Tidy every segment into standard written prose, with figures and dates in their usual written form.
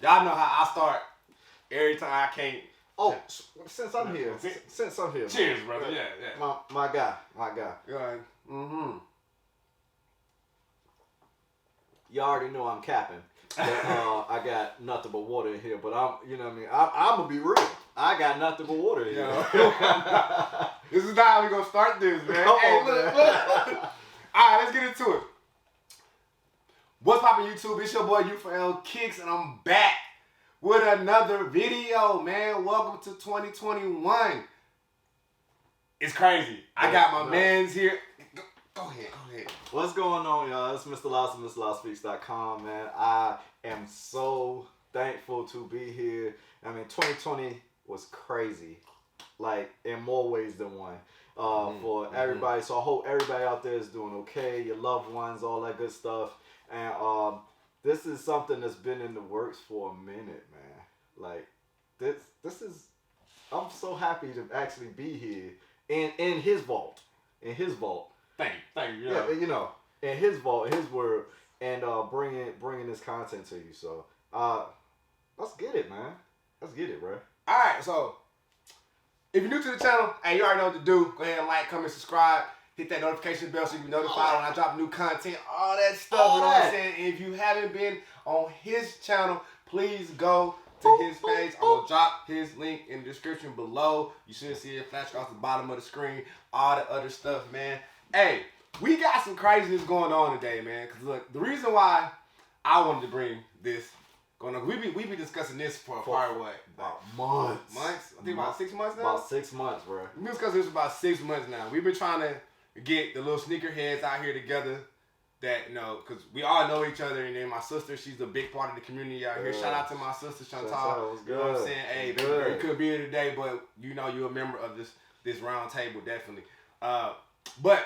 Y'all know how I start every time I can't. Oh, since I'm here. Cheers, brother. Yeah. My guy. Go ahead. Mm-hmm. You already know I'm capping. But, I got nothing but water in here. But you know what I mean? I'm going to be real. I got nothing but water in here. This is not how we going to start this, man. Come hey, on, look. man. All right, let's get into it. What's poppin' YouTube? It's your boy U4L Kicks, and I'm back with another video, man. Welcome to 2021. It's crazy. I got my mans here. Go ahead. What's going on, y'all? It's Mr. Lyles from MrLylesSpeaks.com, man. I am so thankful to be here. I mean, 2020 was crazy, like in more ways than one. For everybody. So I hope everybody out there is doing okay, your loved ones, all that good stuff. And this is something that's been in the works for a minute, man. Like this is, I'm so happy to actually be here in his vault. In his vault. Thank you. Yeah, you know, in his vault, in his word, and bringing this content to you. So let's get it, man. Let's get it, bro. All right, so if you're new to the channel, hey, you already know what to do. Go ahead and like, comment, subscribe. Hit that notification bell so you can be notified when I drop new content. All that stuff, you know what I'm saying? And if you haven't been on his channel, please go to his page. I'm going to drop his link in the description below. You should see it flash across the bottom of the screen. All the other stuff, man. Hey, we got some craziness going on today, man. Because look, the reason why I wanted to bring this going on, we be discussing this for probably what? About months. Months? I think about 6 months now? About 6 months, bro. We've been discussing this for about 6 months now. We've been trying to get the little sneakerheads out here together that, you know, because we all know each other. And then my sister, she's a big part of the community out here. Shout out to my sister, Chantal. You know what I'm saying? Hey, baby, you couldn't be here today, but you know you're a member of this round table, definitely. But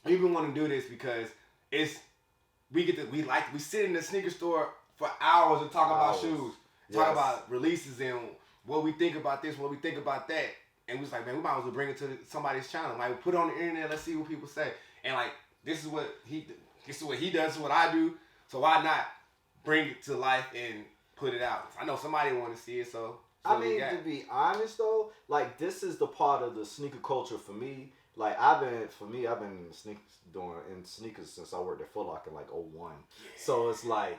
we've been wanting to do this because we sit in the sneaker store for hours and talk about shoes, talk about releases and what we think about this, what we think about that. And we was like, man, we might as well bring it to somebody's channel. Like, we put it on the internet, let's see what people say. And like, this is what he does, this is what I do. So why not bring it to life and put it out? I know somebody want to see it, so I mean, to be honest though, like this is the part of the sneaker culture for me. Like I've been in sneakers since I worked at Foot Locker in like 01. So it's like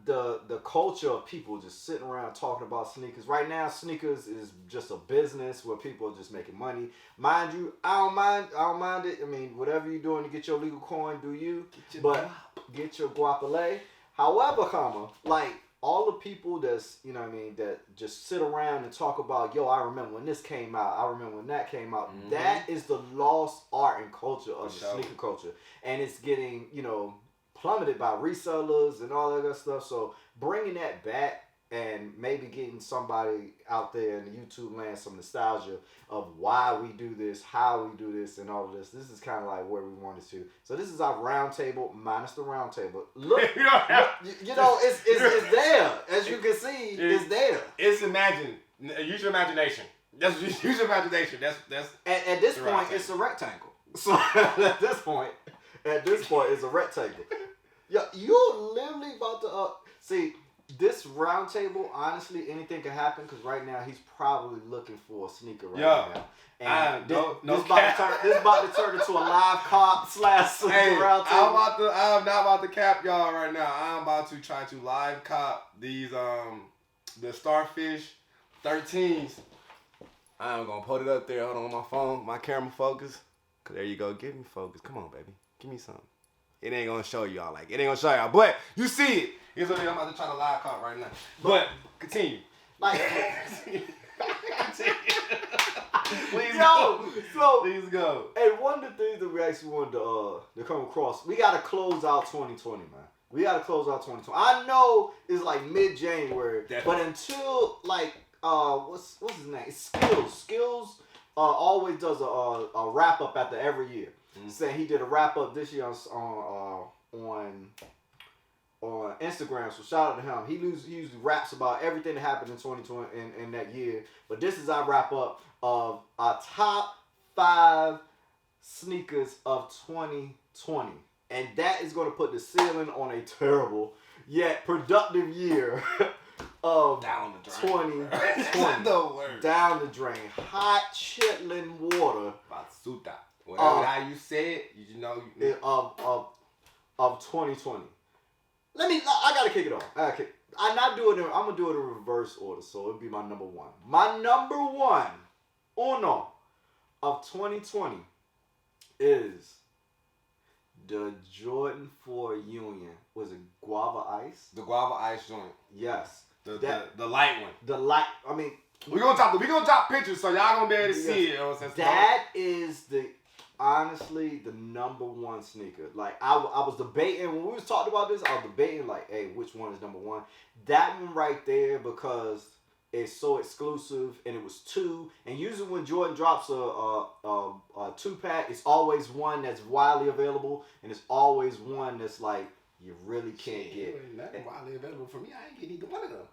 the culture of people just sitting around talking about sneakers. Right now, sneakers is just a business where people are just making money. Mind you, I don't mind it. I mean, whatever you're doing to get your legal coin, do you? Get your guapole. However, like all the people that's, you know what I mean, that just sit around and talk about, yo, I remember when this came out. I remember when that came out. Mm-hmm. That is the lost art and culture of the sneaker culture. And it's getting, you know, plummeted by resellers and all that good stuff. So bringing that back and maybe getting somebody out there in the YouTube land some nostalgia of why we do this, how we do this, and all of this. This is kind of like where we wanted to. So this is our round table minus the round table. Look, you know, it's there. As you can see, it's there. It's use your imagination. Use your imagination. That's at this point, it's a rectangle. So at this point, it's a rectangle. Yeah, you're literally about to see this round table. Honestly, anything can happen because right now he's probably looking for a sneaker now. And this about to turn into a live cop / sneaker round table. I'm not about to cap y'all right now. I'm about to try to live cop these the Starfish 13s. I'm gonna put it up there. Hold on my phone, my camera focus. There you go. Give me focus. Come on, baby. Give me something. It ain't gonna show y'all. Like, it ain't gonna show y'all. But you see it. Here's what I'm about to try to live cop right now. But continue. Like, please go. And one of the things that we actually wanted to come across, we gotta close out 2020, man. We gotta close out 2020. I know it's like mid-January, but until like what's his name? Skills always does a wrap up after every year. Mm-hmm. Saying he did a wrap up this year on Instagram, so shout out to him. He usually raps about everything that happened in 2020 in that year. But this is our wrap up of our top 5 sneakers of 2020, and that is going to put the ceiling on a terrible yet productive year of down the drain. 2020. The word. Down the drain. Hot chitlin water. Basuta. Whatever how you say it, you know. Of 2020. I gotta kick it off. I'm gonna do it in reverse order, so it'll be my number one. My number one, uno, of 2020 is the Jordan 4 Union. Was it Guava Ice? The Guava Ice joint. Yes. The light one. The light. I mean, we gonna drop pictures so y'all gonna be able to see it. That is honestly the number one sneaker. Like I was debating when we was talking about this. I was debating like, hey, which one is number one? That one right there, because it's so exclusive and it was 2. And usually when Jordan drops a 2-pack, it's always one that's widely available, and it's always one that's like you really can't get. Nothing widely available for me. I ain't getting either one of them.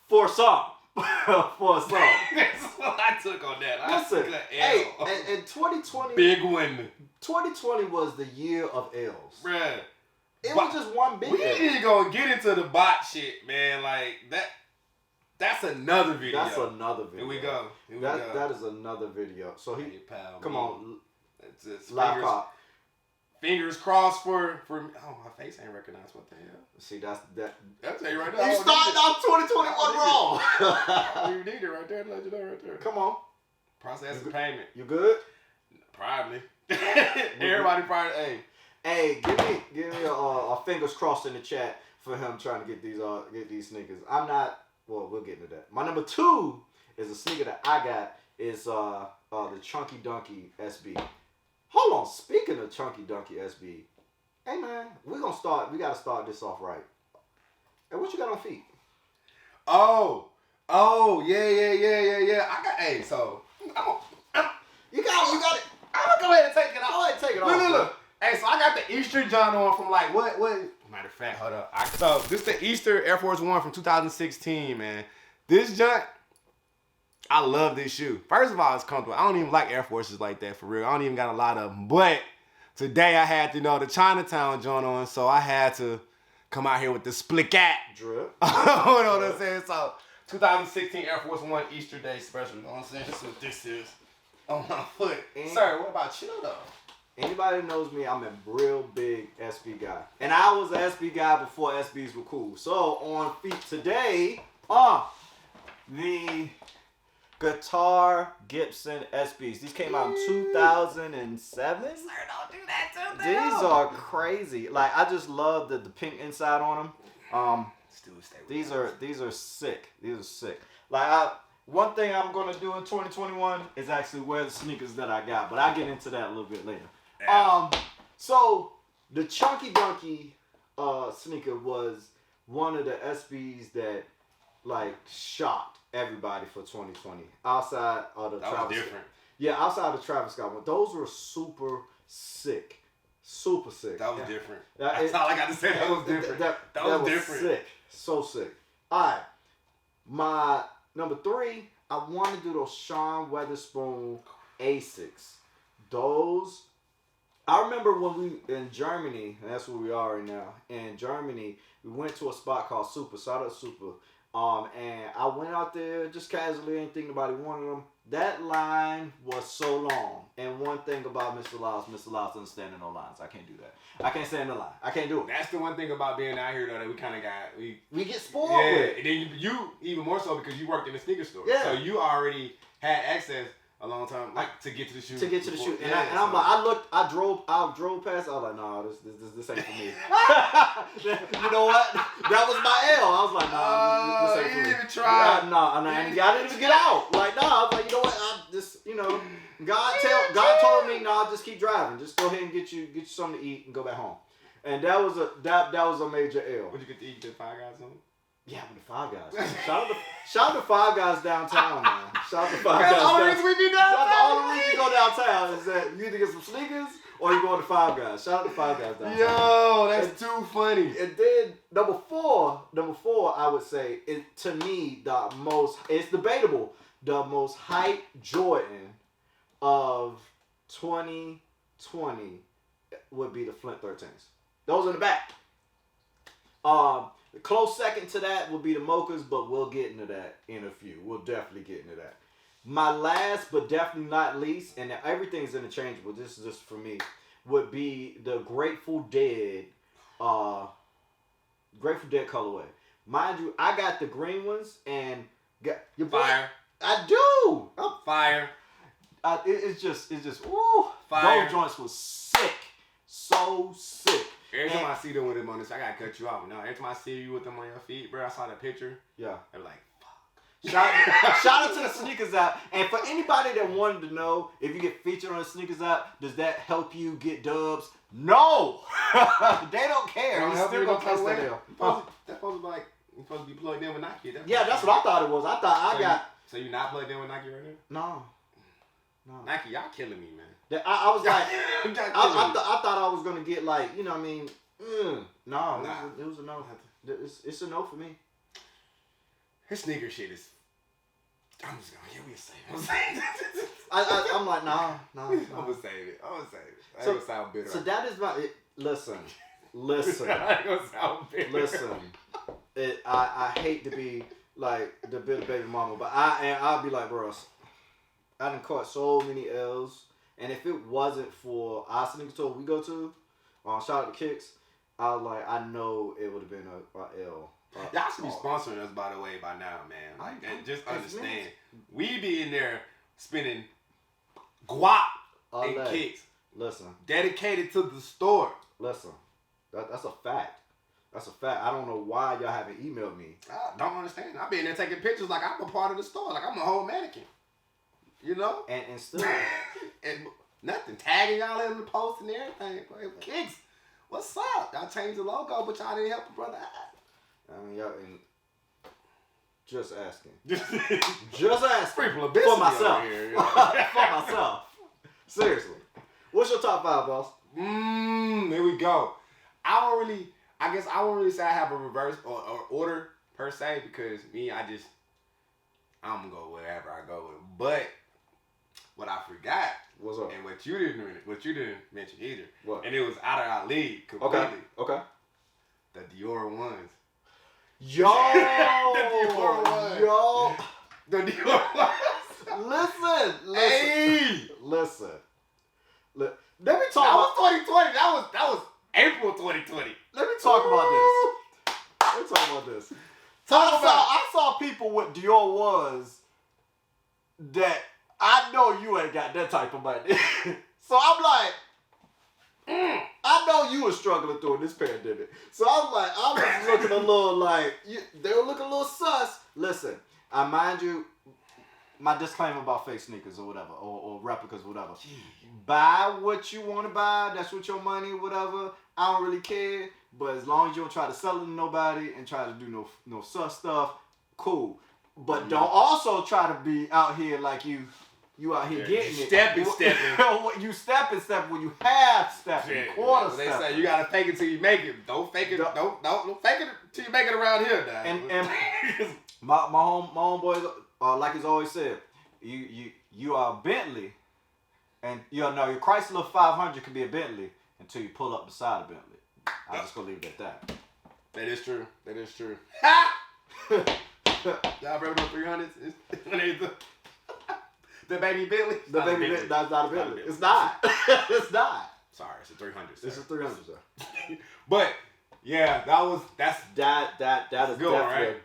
For some. For some. That's what I took on that. Listen, hey, and 2020. Big win. 2020 was the year of L's. Bruh. It was just one big We ain't even gonna get into the bot shit, man. Like that's another video. That's another video. Here we go. That is another video. So come on. It's just fingers crossed for my face ain't recognized. What the hell? See, I'll tell you right now. You started off 2021 wrong. You need it right there to let you know right there. Come on. Process of payment. You good? Probably. Everybody probably. Hey, give me a fingers crossed in the chat for him trying to get these sneakers. I'm not. Well, we'll get into that. My number 2 is a sneaker that I got. Is the Chunky Donkey SB. Hold on. Speaking of Chunky Donkey SB, hey man, we gotta start this off right. Hey, what you got on feet? Oh, yeah. I got. So you got it. I'm gonna go ahead and take it off. Go ahead and take it off. Look. Hey, so I got the Easter John on from like what? Matter of fact, hold up. So this the Easter Air Force One from 2016, man. This junk, I love this shoe. First of all, it's comfortable. I don't even like Air Forces like that for real. I don't even got a lot of them. But today I had to the Chinatown joint on, so I had to come out here with the split cat. Drip. You know what I'm saying? So 2016 Air Force One Easter Day special. You know what I'm saying? That's what this is on my foot. Sir, what about you though? Anybody that knows me, I'm a real big SB guy. And I was an SB guy before SBs were cool. So on feet today, the Guitar Gibson SBs. These came out in 2007. Sir, don't do that to them. These are crazy. Like, I just love the pink inside on them. These are sick. These are sick. Like, one thing I'm gonna do in 2021 is actually wear the sneakers that I got, but I'll get into that a little bit later. So the Chunky Donkey sneaker was one of the SBs that like shocked everybody for 2020. Outside of the Travis Scott. Yeah, outside of the Travis Scott one. Those were super sick. Super sick. That was different. That's all I got to say. That was different. That was different. Sick. So sick. Alright. My number 3, I want to do those Sean Weatherspoon Asics. Those, I remember when we in Germany, and that's where we are right now. In Germany, we went to a spot called Super. Shout out Super. And I went out there just casually, ain't thinking nobody wanted them. That line was so long. And one thing about Mr. Lyles doesn't stand in no lines. I can't do that. I can't stand in the line. I can't do it. That's the one thing about being out here though that we kind of got we get spoiled. Yeah, with. and then you even more so because you worked in the sneaker store. Yeah. So you already had access a long time, like to get to the shoe. To get to the shoe, and, yeah, I'm like, I drove past. I was like, nah, this ain't for me. You know what? That was my L. I was like, nah, this ain't for me. You didn't even try. And I didn't even get out. Like, nah, I was like, you know what? God told me, nah, just keep driving. Just go ahead and get you something to eat and go back home. And that was a major L. What'd you get to eat? The Five Guys on? Yeah, with the Five Guys. Shout out to Five Guys downtown, man. Shout out to Five Guys. That's the only reason we be downtown. That's the only reason you go downtown is that you either get some sneakers or you go to Five Guys. Shout out to Five Guys downtown. Yo, that's too funny. And then number four, I would say, to me, it's debatable, the most hype Jordan of 2020 would be the Flint 13s. Those in the back. The close second to that will be the mochas, but we'll get into that in a few. We'll definitely get into that. My last, but definitely not least, and everything's interchangeable. This is just for me. Would be the Grateful Dead colorway. Mind you, I got the green ones and got your Fire. I do. Fire. It's just ooh. Fire. Those joints was sick, so sick. Every time I see them with them on this, I gotta cut you off. No, every time I see you with them on your feet, bro, I saw that picture. Yeah. I'm like, fuck. Shout out to the sneakers app. And for anybody that wanted to know if you get featured on the sneakers app, does that help you get dubs? No, they don't care. We still gonna catch that deal. That's supposed to be like, you supposed to be plugged in with Nike. That's what I thought it was. I thought I got. So you not plugged in with Nike right now? No. Nike, y'all killing me, man. I was like, I thought I was gonna get like, you know what I mean? No, it was a no. It's a no for me. His sneaker shit is. I'm just gonna we'll save it. I'm like, no. I'm gonna save it. I ain't gonna sound bitter. So that is my listen. I ain't gonna sound bitter. Listen. I hate to be like the baby mama, but I'll be like, bro, I done caught so many L's, and if it wasn't for our sneaker store we go to, shout out to Kicks, I know it would have been a L. Y'all should be sponsoring us, by the way, by now, man. Like, and just understand, we be in there spending guap and Kicks. Listen. Dedicated to the store. Listen. That's a fact. That's a fact. I don't know why y'all haven't emailed me. I don't understand. I be in there taking pictures like I'm a part of the store. Like I'm a whole mannequin. You know? And still. And nothing. Tagging y'all in the post and everything. Kicks, what's up? Y'all changed the logo, but y'all didn't help a brother out. I mean, y'all, and just asking. Just asking. For myself. Here, for myself. Seriously. What's your top 5, boss? There we go. I won't really say I have a reverse or order per se, because I'm gonna go wherever I go with. But what I forgot, what's up? And what you didn't mention either. What? And it was out of our league completely. Okay. The Dior ones. Yo. The Dior ones. Yo. The Dior ones. Listen. Hey. Listen. Let me talk That about. was 2020. That was April 2020. Let me talk about this. I saw people with Dior ones that I know you ain't got that type of money. So I'm like, I know you were struggling through this pandemic. So I'm like, I was looking a little like, they were looking a little sus. Listen, I mind you, my disclaimer about fake sneakers or whatever, or replicas or whatever. Buy what you want to buy. That's what your money, whatever. I don't really care. But as long as you don't try to sell it to nobody and try to do no sus stuff, cool. But don't also try to be out here like you out here getting it. Stepping. You stepping when you have stepping. Quarter stepping. They say you gotta fake it till you make it. Don't fake it. Don't fake it till you make it around here, dog. And my homeboy, like he's always said, you are Bentley, and your Chrysler 500 can be a Bentley until you pull up beside a Bentley. I'm just gonna leave it at that. That is true. Y'all remember those 300s? The baby Bentley? The baby Bentley. That's not a Bentley. It's not. It's not. Sorry, it's a 300. It's a 300, sir. But yeah, that's that is good one, right?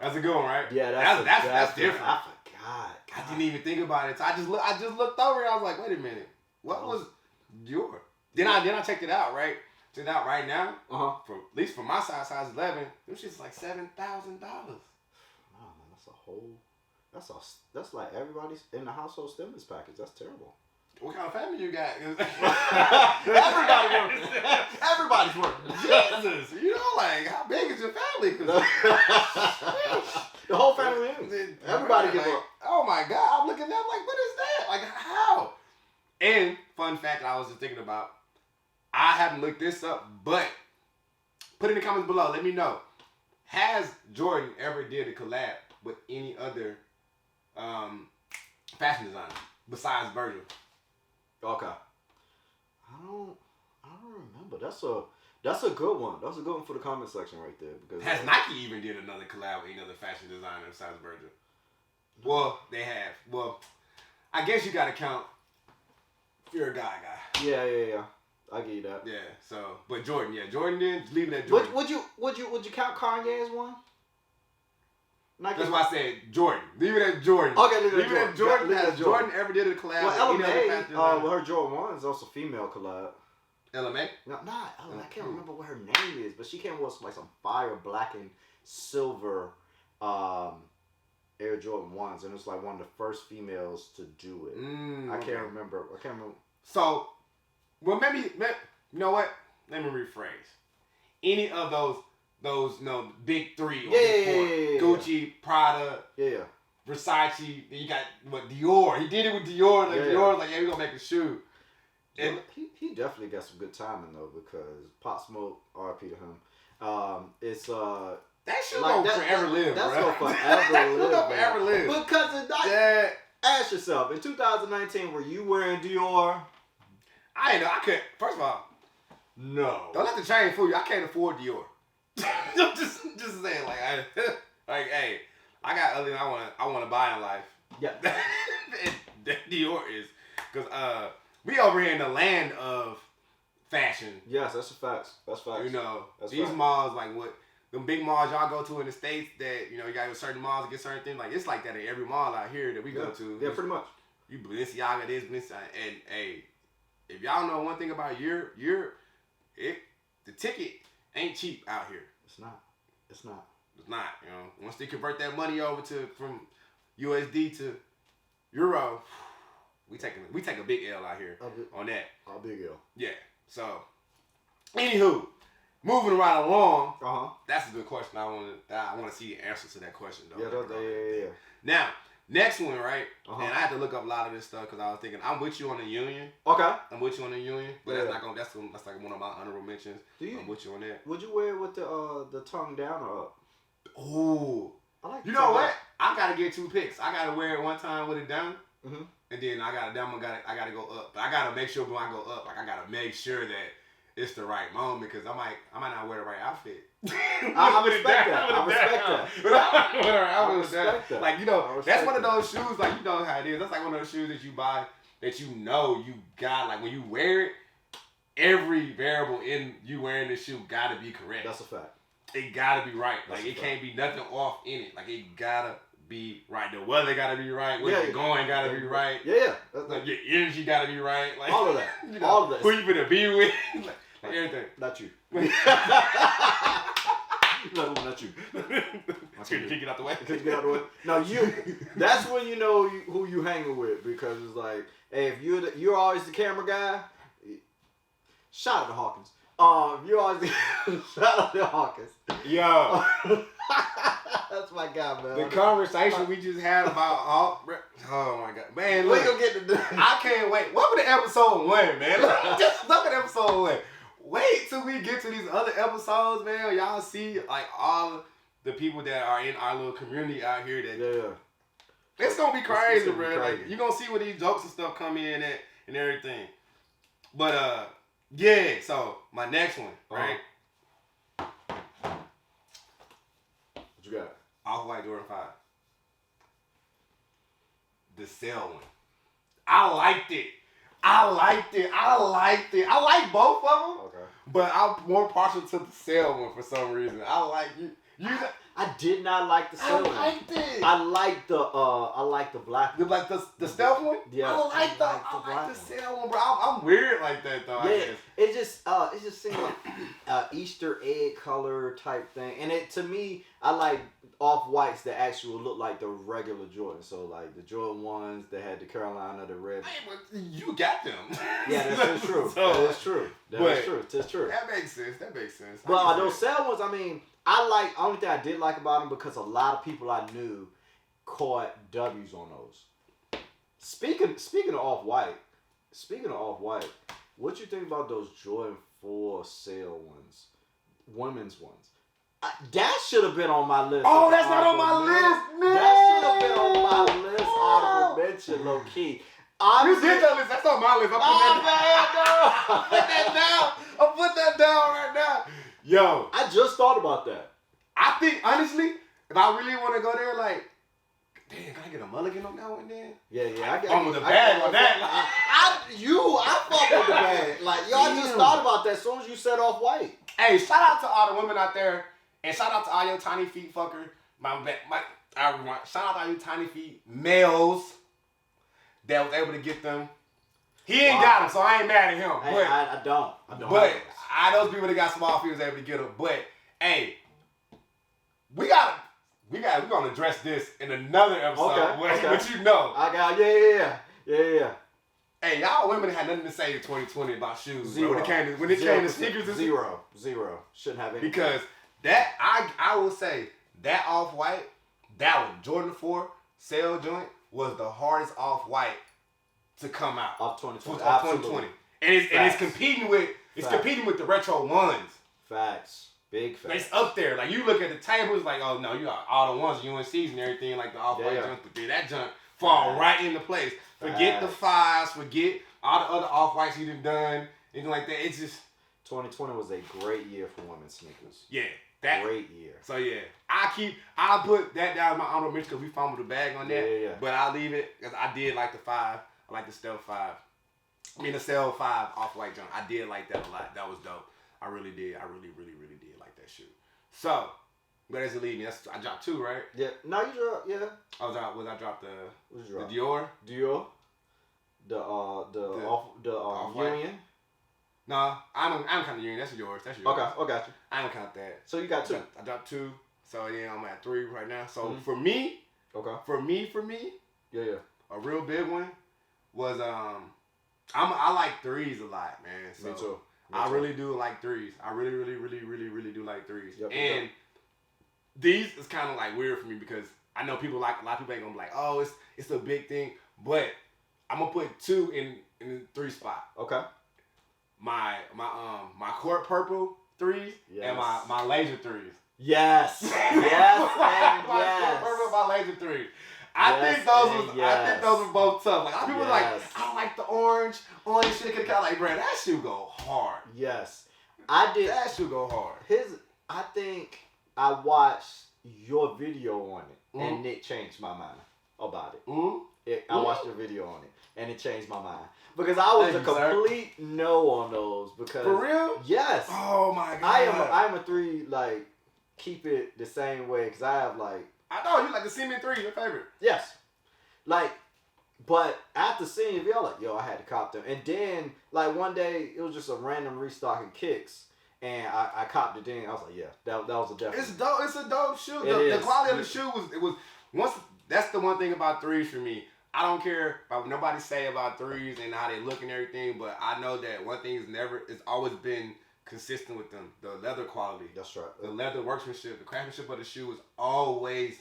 That's a good one, right? Yeah, that's different. I forgot. I didn't even think about it. So I just looked over and I was like, wait a minute, what was your? Then I checked it out, right? Checked it out right now. For at least for my size 11, them shit's like $7,000. Oh, man, that's like everybody's in the household stimulus package. That's terrible. What kind of family you got? Everybody's working. Jesus, you know, like how big is your family? The whole family is. Everybody give up. Oh my God, I'm looking at them like, what is that? Like how? And fun fact I was just thinking about, I haven't looked this up, but put in the comments below. Let me know. Has Jordan ever did a collab with any other fashion designer besides Virgil? Okay. I don't remember. That's a good one. That's a good one for the comment section right there. Because Has Nike even did another collab with another fashion designer besides Virgil? Well, they have. Well, I guess you gotta count. You're a guy. Yeah. I give you that. Yeah. So, but Jordan did. Leave it at Jordan. Would you count Kanye as one? Nike. That's why I said Jordan. Leave it at Jordan. Okay, leave it Jordan. at Jordan. Has Jordan ever did a collab with any other fashion designer? With her Jordan 1 is also female collab. LMA? No, I can't remember what her name is, but she came with like some fire black and silver Air Jordan 1s, and it's like one of the first females to do it. I can't remember. So, well, maybe you know what? Let me rephrase. Any of those big three or big four, Gucci, Prada, Versace. Then you got Dior. He did it with Dior. Dior was like, we're gonna make a shoe. And he definitely got some good timing though, because Pop Smoke, RP to him. It's that shoe like gonna forever live. That's bro. gonna forever live. Live. Because it's not. Ask yourself, in 2019, were you wearing Dior? I ain't know. I could. First of all, no. Don't let the chain fool you. I can't afford Dior. I'm just saying, like, hey, I got other thing I want to buy in life. Yeah. Dior is, because we over here in the land of fashion. Yes, that's a fact. That's facts. You know, that's these fact. malls, like what them big malls y'all go to in the States, that you gotta go to certain malls to get certain things. Like it's like that in every mall out here that we go to. Yeah, pretty much. You Balenciaga, and hey, if y'all know one thing about the ticket ain't cheap out here. It's not. It's not. Once they convert that money over from USD to Euro, we take a big L out here on that. A big L. Yeah. So, anywho, moving right along. That's a good question. I want to see the answer to that question though. Yeah. Now, next one, right? And I had to look up a lot of this stuff because I was thinking I'm with you on the union. Okay. I'm with you on the union, but that's like one of my honorable mentions. I'm with you on that. Would you wear it with the tongue down or up? Ooh. I like. You know what? I gotta get 2 picks. I gotta wear it one time with it down, and then I gotta go up. But I gotta make sure when I go up, like I gotta make sure that it's the right moment because I might not wear the right outfit. I respect that. Like that's one of those shoes. Like you know how it is. That's like one of those shoes that you buy that you got. Like when you wear it, every variable in you wearing this shoe gotta be correct. That's a fact. It gotta be right. Like it can't be nothing off in it. Like it gotta be right. The weather gotta be right. Where you're going gotta be right. Yeah. Like your energy gotta be right. Like all of that. All of that. Who you gonna be with? like everything. Not you. Not you. Can you get out the way? Can you get out the way? No, you. That's when you know who you hanging with, because it's like, hey, if you're always the camera guy. Shout out to Hawkins. You're always shout out to Hawkins. Yo. That's my guy, man. The conversation we just had about oh my god, man! Look, we gonna get to. I can't wait. Welcome to episode 1, man. Just look at episode 1. Wait till we get to these other episodes, man. Y'all see like all the people that are in our little community out here. It's gonna be crazy, bro. Like you gonna see where these jokes and stuff come in at and everything. But yeah. So my next one, right? What you got? Off-White Jordan 5. The sale one. I liked it. I like both of them. Okay. But I'm more partial to the sale one for some reason. I like you. I did not like the sale one. I liked it. I like the black one. Like the stealth one? Yeah. I like the sale one, bro. I'm weird like that though. Yeah. It just seemed like Easter egg color type thing. And to me, I like off-whites that actually look like the regular Jordan. So like the Jordan 1s that had the Carolina, the red. Hey, but you got them. Yeah, that's true. That is true. That's true. That makes sense. But those sale ones, I mean, only thing I did like about them because a lot of people I knew caught W's on those. Speaking of off-white, what you think about those Jordan 4 sale ones, women's ones? That should have been on my list. Oh, that's not on my list, man. That should have been on my list. Honorable mention, low key. You did that list. That's on my list. I put that down. I put that down right now. Yo. I just thought about that. I think, honestly, if I really want to go there, like, damn, can I get a mulligan on that one then? Yeah. I got with the bag on that. I fuck with the bag. Like, y'all just thought about that as soon as you said Off-White. Hey, shout out to all the women out there, and shout out to all your tiny feet fucker. Shout out to all you tiny feet males that was able to get them. He ain't got them, so I ain't mad at him. Hey, but I don't. But those people that got small feet was able to get them. But hey, we're gonna address this in another episode. Okay. But you know, I got yeah. Hey, y'all women had nothing to say in 2020 about shoes. Zero. Bro. When it came to sneakers, zero. Shouldn't have any. Because that I will say that Off-White, that one Jordan 4 sale joint was the hardest Off-White to come out of 2020. Of 2020, and it's competing with the retro ones. Facts. Big facts. It's up there. Like you look at the table, it's like, oh no, you got all the ones, UNCs and everything, like the Off-White joints, but that junk fall right into place. Forget the 5s, forget all the other Off-Whites you done, anything like that. It's just 2020 was a great year for women's sneakers. Yeah, great year. So yeah, I'll put that down in my honorable mention because we fumbled the bag on that. Yeah. But I'll leave it because I did like the 5. I like the Stealth 5. I mean the Stealth 5 Off-White junk. I did like that a lot. That was dope. I really did. I really did like that shoe. So where does it leave me? I dropped 2, right? Yeah. No, you dropped. Yeah. I dropped the What you drop? The Dior. The Off-White. Union. No, I don't count the Union. That's yours. Okay, I got you. I don't count that. So you got 2. I dropped 2. So yeah, I'm at 3 right now. So for me, for me, yeah, a real big one was I like 3s a lot, man. So me too. I really do like 3s. I really do like 3s. Yep, and these is kind of like weird for me because I know people like a lot of people ain't gonna be like, oh, it's a big thing, but I'm gonna put 2 in the 3 spot. Okay. My court purple 3s and my laser 3s. Yes. My court purple, my laser 3s. I think those were both tough. Like, a lot of people were like, I don't like the orange shit. Kind of like, bro, that shoe go hard. Yes, I did. That shoe go hard. I think I watched your video on it, and it changed my mind about it. I watched your video on it, and it changed my mind because I was a complete no on those. Because for real? Yes. Oh my god. I am a 3. Like, keep it the same way because I have like. I know you like the Cement 3, your favorite. Yes. Like, but after seeing your video, like, yo, I had to cop them. And then, like, one day, it was just a random restock of Kicks. And I copped it then. I was like, yeah, that was a definite. It's dope. It's a dope shoe. The quality of the shoe was that's the one thing about 3s for me. I don't care about what nobody say about 3s and how they look and everything, but I know that one thing it's always been consistent with them. The leather quality. That's right. The leather workmanship, the craftsmanship of the shoe is always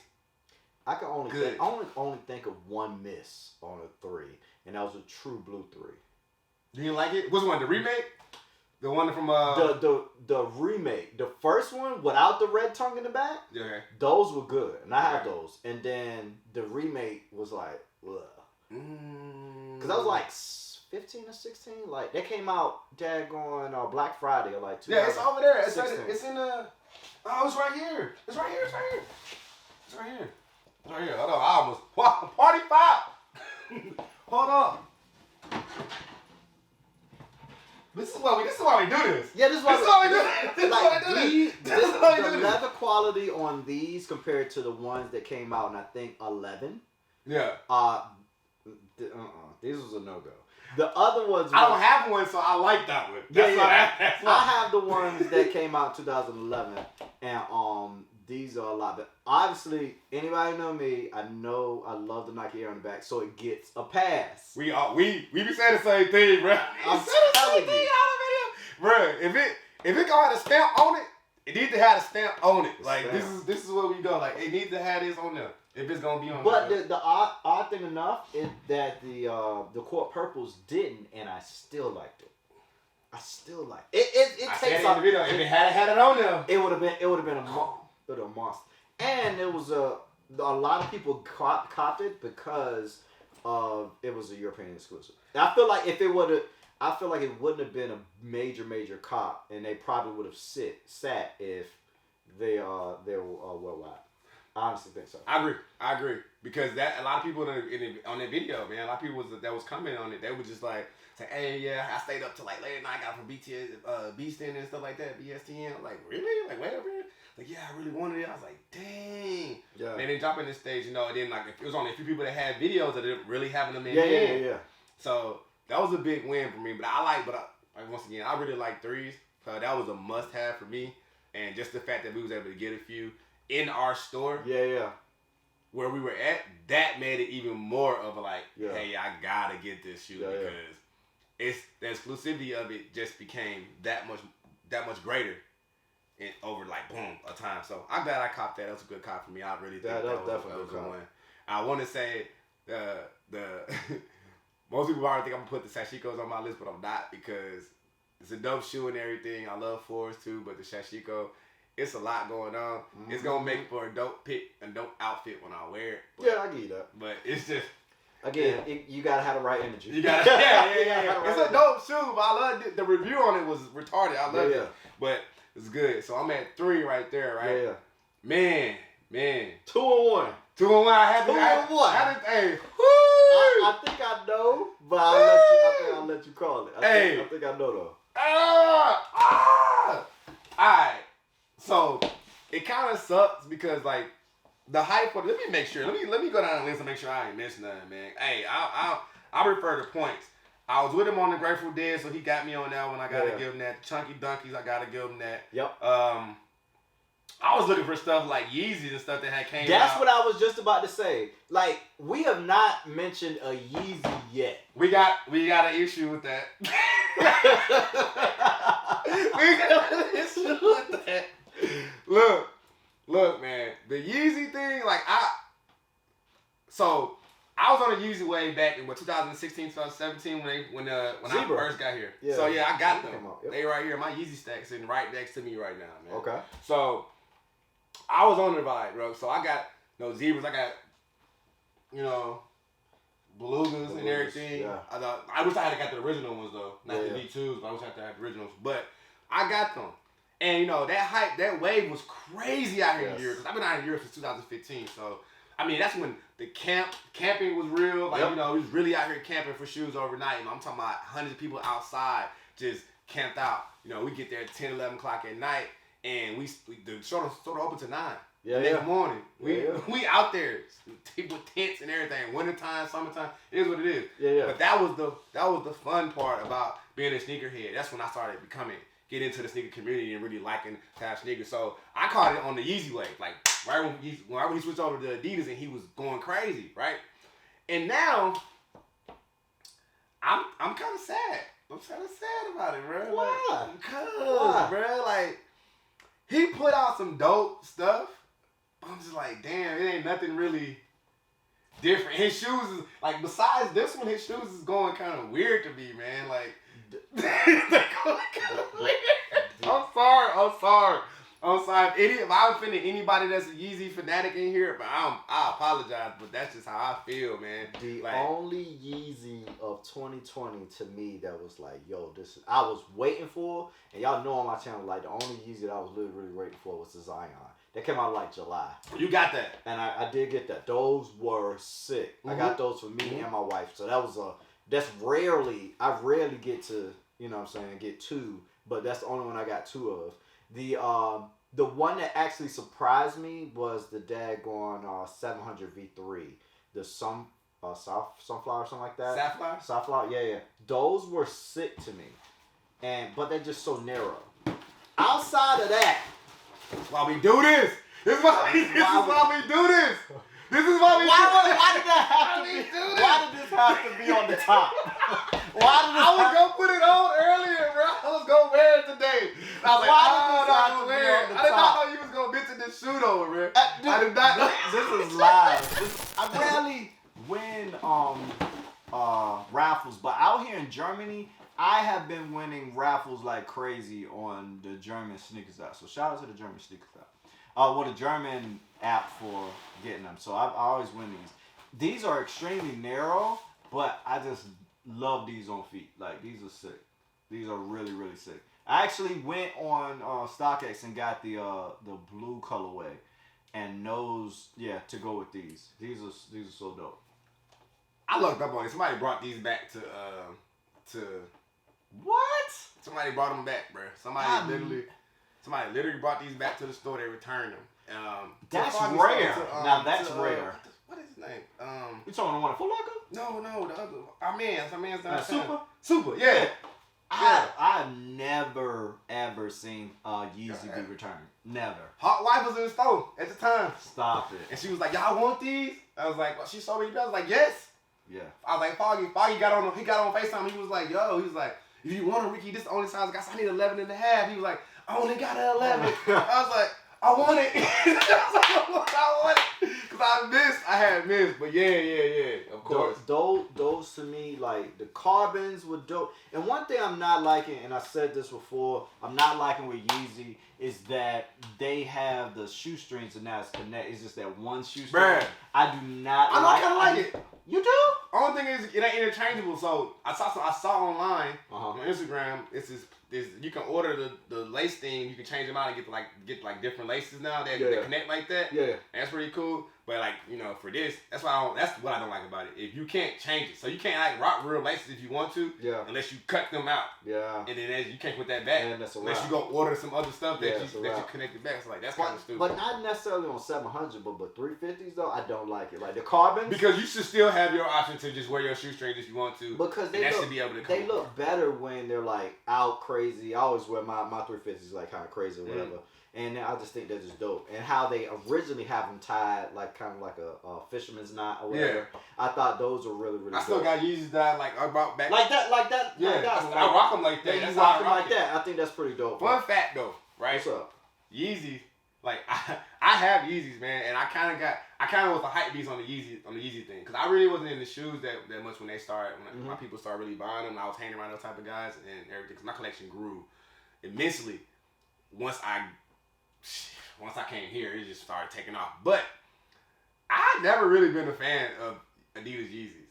I can only good. only think of one miss on a 3, and that was a true blue 3. Do you like it? Which one? The remake? The one from the remake. The first one without the red tongue in the back. Yeah. Okay. Those were good, and I have those. And then the remake was like, ugh. Cause I was like 15 or 16. Like they came out daggone Black Friday or like 2. Yeah, it's over there. It's in the. Oh, it's right here. It's right here. Hold on. I almost party foul. Hold on. This is why we do this. Yeah, this is why we do this. The leather quality on these compared to the ones that came out in I think 11. Yeah. This was a no-go. The other ones. I don't have one, so I like that one. That's why. I have the ones that came out in 2011, and these are a lot. But obviously, anybody know me, I know I love the Nike Air on the back, so it gets a pass. We be saying the same thing, bro. I'm telling you, bro. If it gonna have a stamp on it, it needs to have a stamp on it. Like this is what we go. Like it needs to have this on there. If it's gonna be on but there. the odd thing enough is that the court purples didn't, and I still liked it. I still like it. It takes off. If it had it on there, it would have been a monster. And it was a lot of people copped it because of it was a European exclusive. And I feel like if it would have, I feel like it wouldn't have been a major cop, and they probably would have sat if they were worldwide. I honestly think so. I agree because that a lot of people on that video, man, a lot of people that was commenting on it, they were just like say, hey, yeah, I stayed up till like late at night, got from BSTN and stuff like that, BSTN. I'm like, really? Like, way over here? Like, yeah, I really wanted it. I was like, dang. Yeah. Man, they dropping this stage, and then like it was only a few people that had videos that didn't really having them in. Yeah. So that was a big win for me. But once again, I really like threes. So that was a must-have for me, and just the fact that we was able to get a few in our store. Yeah. Where we were at, that made it even more of a like, hey, I gotta get this shoe because it's the exclusivity of it just became that much greater. Over like boom a time, so I'm glad I copped that. That was a good cop for me. I really think that was definitely a good one. I want to say the most people already think I'm gonna put the Sashikos on my list, but I'm not because it's a dope shoe and everything. I love fours too, but the Sashiko, it's a lot going on. Mm-hmm. It's gonna make for a dope outfit when I wear it. But, yeah, I give you that. But it's just. Again, you gotta have the right energy. You gotta, yeah. It's a dope shoe, but I love it. The review on it was retarded. I love it, but. It's good. So I'm at 3 right there, right? Yeah. Man. 2-1. 2-1. I had to. 2-1. Hey. I think I know, but I'll let you call it. I think I know though. Alright. So it kind of sucks because like the hype for. Let me make sure. Let me go down the list and make sure I ain't missing nothing, man. Hey, I refer to points. I was with him on the Grateful Dead, so he got me on that one. I gotta give him that. Chunky Dunkies, I gotta give him that. Yep. I was looking for stuff like Yeezys and stuff that had came out. That's what I was just about to say. Like, we have not mentioned a Yeezy yet. We got an issue with that. We got an issue with that. Look, man. The Yeezy thing, like I was on a Yeezy wave back in 2016, 2017 when I first got here. Yeah. So yeah, I got them. Yep. They right here. My Yeezy stack sitting right next to me right now, man. Okay. So I was on the vibe, bro. So I got Zebras. I got Belugas and everything. Yeah. I wish I had got the original ones though, not the V2s. But I wish I had to have the originals. But I got them, and that hype, that wave was crazy out here in Europe. Cause I've been out in Europe since 2015. So. I mean, that's when the camping was real. Like, we was really out here camping for shoes overnight. I'm talking about hundreds of people outside just camped out. We get there at 10, 11 o'clock at night, and the store open to 9 next morning. We out there with tents and everything. Wintertime, summertime, it is what it is. Yeah. But that was the fun part about being a sneakerhead. That's when I started get into the sneaker community and really liking to have sneakers. So I caught it on the Yeezy wave. Like, right when he switched over to Adidas and he was going crazy, right? And now, I'm kind of sad. I'm kind of sad about it, bro. Why? Because, bro, like, he put out some dope stuff. I'm just like, damn, it ain't nothing really different. His shoes is, like, besides this one, his shoes is going kind of weird to me, man. Like, they're going kind of weird. I'm sorry. If I offended anybody that's a Yeezy fanatic in here, but I apologize, but that's just how I feel, man. The only Yeezy of 2020 to me that was like, yo, I was waiting for, and y'all know on my channel, like, the only Yeezy that I was really, really waiting for was the Zion. That came out like July. You got that. And I did get that. Those were sick. Mm-hmm. I got those for me and my wife. So I rarely get to, get two, but that's the only one I got two of. The one that actually surprised me was the daggone 700 V3. The Sunflower or something like that. Safflower, yeah. Those were sick to me. But they're just so narrow. Outside of that, that's why we do this. This is why we do this. This is why we do this. Why did that have to be? Why did this have to be on the top? I was gonna put it on earlier, bro. I was gonna wear it today. I was like, wear it. I did not know you was gonna mention this shoe though, bro. I did not know. This is live. I rarely win raffles, but out here in Germany, I have been winning raffles like crazy on the German sneakers app. So shout out to the German sneakers app. The German app for getting them. So I always win these. These are extremely narrow, but I just love these on feet. Like these are sick. These are really really sick. I actually went on StockX and got the blue colorway, and those to go with these. These are so dope. I looked up on it. Somebody brought these back to what? Somebody brought them back, bro. Somebody literally brought these back to the store. They returned them. That's rare. Now that's rare. What is his name? You talking the one at Foot Locker? No, the other. Our man's Super? Super, yeah. I've never ever seen Yeezy be returned. Never. Hot wife was in the store at the time. Stop it. And she was like, "Y'all want these?" I was like, "Well, she showed me." I was like, "Yes." Yeah. I was like, Foggy got on FaceTime. He was like, "Yo," he was like, "If you want a Ricky, this is the only size I got. So I need 11 and a half." He was like, "I only got an 11." I was like, "I want it." I want it. Because I had missed. But yeah, of course. Those to me, like, the carbons were dope. And one thing I'm not liking, and I said this before, I'm not liking with Yeezy, is that they have the shoestrings and now it's connected. It's just that one shoestring. Bruh. I do not I kind of like it. You do? Only thing is, it ain't interchangeable. So I saw online on Instagram. You can order the lace thing. You can change them out and get different laces now that connect like that. Yeah, and that's pretty cool. But like for this, that's what I don't like about it. If you can't change it, so you can't like rock real laces if you want to. Yeah. Unless you cut them out. Yeah. And then you can't put that back. And that's unless you go order some other stuff that you connect it back. So like that's kind of stupid. But not necessarily on 700, but 350s though, I don't like it. Like the carbons. Because you should still have your option to just wear your shoestrings if you want to. Because should be able to they look better when they're like out crazy. I always wear my 350s like kind of crazy or whatever. And I just think they're just dope. And how they originally have them tied like kind of like a fisherman's knot or whatever. Yeah. I thought those were really really. I still got Yeezys that like I brought back. Like that. Yeah, like that. I rock them like that. You rock them like that. I think that's pretty dope. Fun fact though, right? What's up? Yeezys, like I have Yeezys, man, and I kind of was a hype beast on the Yeezy thing, because I really wasn't in the shoes that much when they started, when my people started really buying them. I was hanging around those type of guys and everything, because my collection grew immensely once I came here. It just started taking off. But I've never really been a fan of Adidas Yeezys.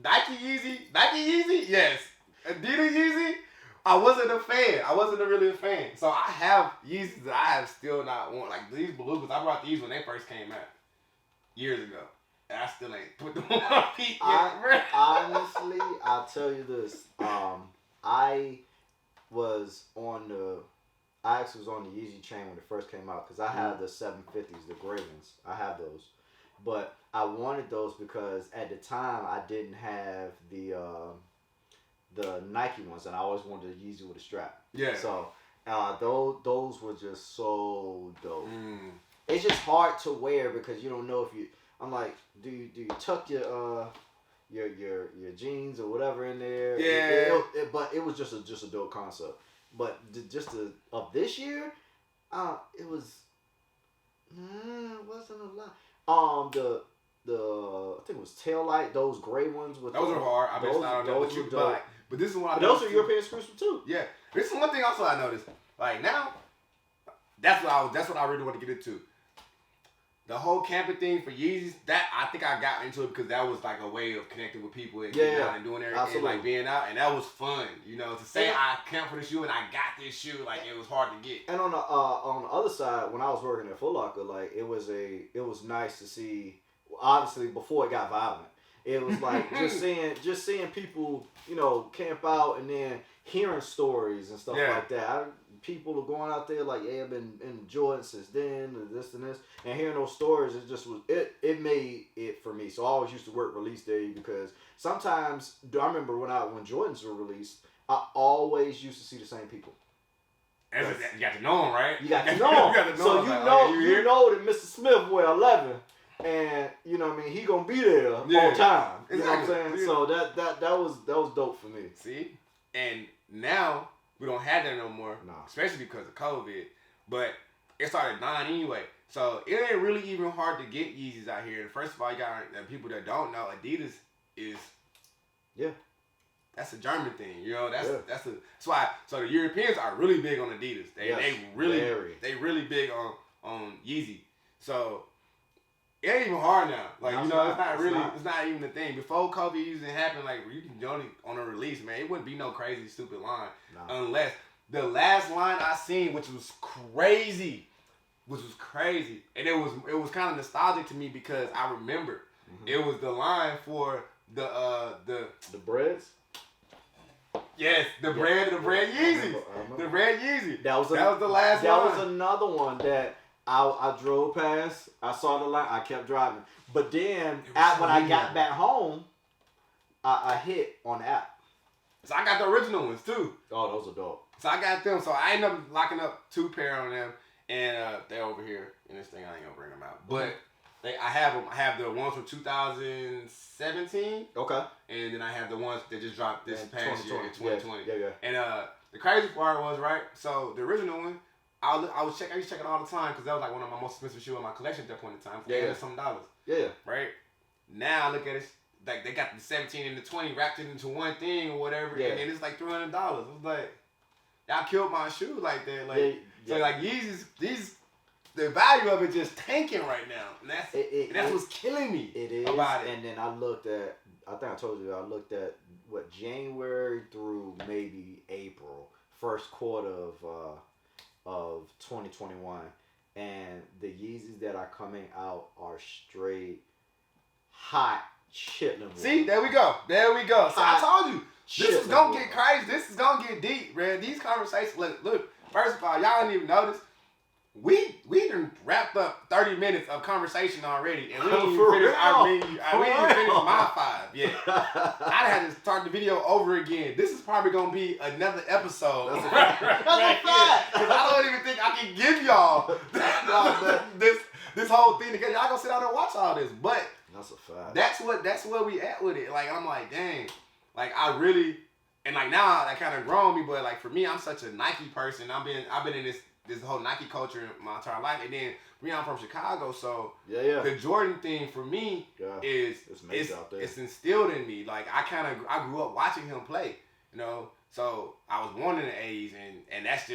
Nike Yeezy, yes. Adidas Yeezy, I wasn't a fan. I wasn't really a fan. So I have Yeezys that I have still not worn. Like these Belugas, I brought these when they first came out years ago. And I still ain't put them on my feet yet. Honestly, I'll tell you this. I actually was on the Yeezy chain when it first came out because I have the 750s, the gray ones. I have those. But I wanted those because at the time I didn't have the Nike ones, and I always wanted a Yeezy with a strap. Yeah. So those were just so dope. It's just hard to wear because you don't know if you. I'm like, do you tuck your jeans or whatever in there? Yeah. But it was just a dope concept. But of this year, it was wasn't a lot. I think it was Taillight, those gray ones with those are hard. I missed out on those. But this is what I those are European exclusive too. Yeah. This is one thing also I noticed. Like now, that's what I really want to get into. The whole camping thing for Yeezys, that I think I got into it because that was like a way of connecting with people and getting out and doing everything, and like being out, and that was fun. To say I camped for the shoe and I got this shoe, like it was hard to get. And on the other side, when I was working at Foot Locker, like it was nice to see. Obviously, before it got violent, it was like just seeing people, camp out and then hearing stories and stuff like that. People are going out there like, I've been in Jordan since then, and this and this, and hearing those stories, it made it for me. So I always used to work release day because sometimes I remember when Jordans were released, I always used to see the same people. You got to know them, right? You got to know them. So you know that Mr. Smith wear 11, and you know what I mean, he gonna be there on time. You know what I'm saying? Yeah. So that was dope for me. See, and now. We don't have that no more, especially because of COVID. But it started dying anyway. So it ain't really even hard to get Yeezys out here. First of all, you got people that don't know, Adidas is that's a German thing. That's why. So the Europeans are really big on Adidas. They really big on Yeezy. So it ain't even hard now. Like, No, you know, it's it's not even a thing. Before COVID used to happen, like, you can only on a release, man, it wouldn't be no crazy, stupid line. No. Unless the last line I seen, which was crazy, and it was kind of nostalgic to me because I remember it was the line for the breads. Yes, the bread Yeezys. The bread Yeezy. That was the last line. That was another one that I drove past. I saw the line. I kept driving. But then when I got back home, I hit on the app. So I got the original ones too. Oh, those are dope. So I got them. So I ended up locking up 2 pair on them, and they're over here in this thing. I ain't gonna bring them out, but I have them. I have the ones from 2017. Okay. And then I have the ones that just dropped this past year in 2020. Yeah. And the crazy part was, right, so the original one, I used to check it all the time because that was like one of my most expensive shoes in my collection at that point in time. For some dollars. Yeah. Right? Now look at it. Like they got the 17 and the 20 wrapped it into one thing or whatever, and then it's like $300. It was like, y'all killed my shoe like that. Like, so like Yeezys, the value of it just tanking right now. And that's what's killing me. It is. About it. And then I think I told you, I looked at what January through maybe April, first quarter of 2021, and the Yeezys that are coming out are straight hot shit. See, there we go. So I told you, this is gonna get crazy. This is gonna get deep, man. These conversations, look. First of all, y'all didn't even notice. We done wrapped up 30 minutes of conversation already, and we didn't even finish we didn't even finish my 5 yet. I had to start the video over again. This is probably gonna be another episode. That's a fact. Because I don't even think I can give y'all this whole thing together. Y'all gonna sit down and watch all this, but that's a fact. That's where we at with it. Like I'm like, dang, like I really, and like now that kind of grown me, but like for me, I'm such a Nike person. I've been in this whole Nike culture my entire life, and then I'm from Chicago, so the Jordan thing for me is it's instilled in me. Like I grew up watching him play, you know. So I was born in the '80s, and that's